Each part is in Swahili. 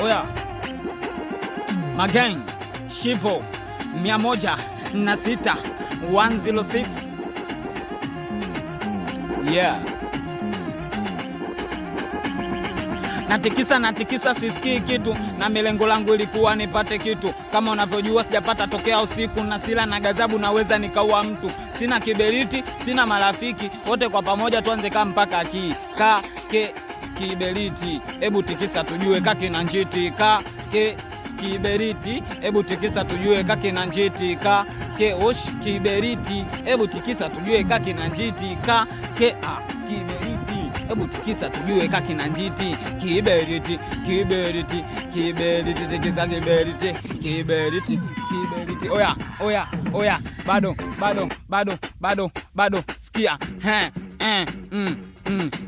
oya Magang Shivo 106 106. Yeah. Natikisa sisikii kitu, na milengo langu ilikuwa nipate kitu. Kama unavyojua sijapata tokea usiku, na sila na gazabu naweza nikaua mtu. Sina kiberiti, sina marafiki, wote kwa pamoja tuanze kama mpaka kiberiti. Hebu tikisa tujue kaki na njiti. Kiberiti, hebu tikisa tujue kaki na njiti. Kiberiti, hebu tikisa tujue kaki na njiti. Kiberiti, hebu tikisa tujue kaki na njiti. Kiberiti, tikisa kiberiti. Oya, bado, sikia.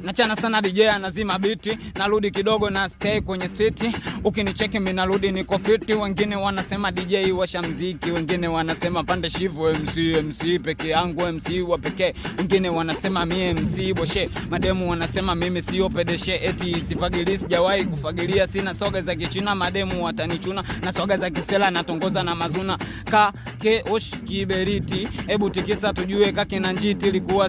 Nachana sana DJ anazima biti, narudi kidogo na stay kwenye city. Ukinicheki mimi narudi niko fiti. Wengine wanasema DJ washa mziki, wengine wanasema pande Shivu MC peke yangu, MC wa pekee. Wengine wanasema mimi MC boshe, mademu wanasema mimi sio pedeshe. Eti sifagili, sijawahi kufagilia, sina soga za kichina, mademu watanichuna na soga za kisela, natongoza na mazuna. Kiberiti, hebu tikisa tujue kaki na njiti. Ilikuwa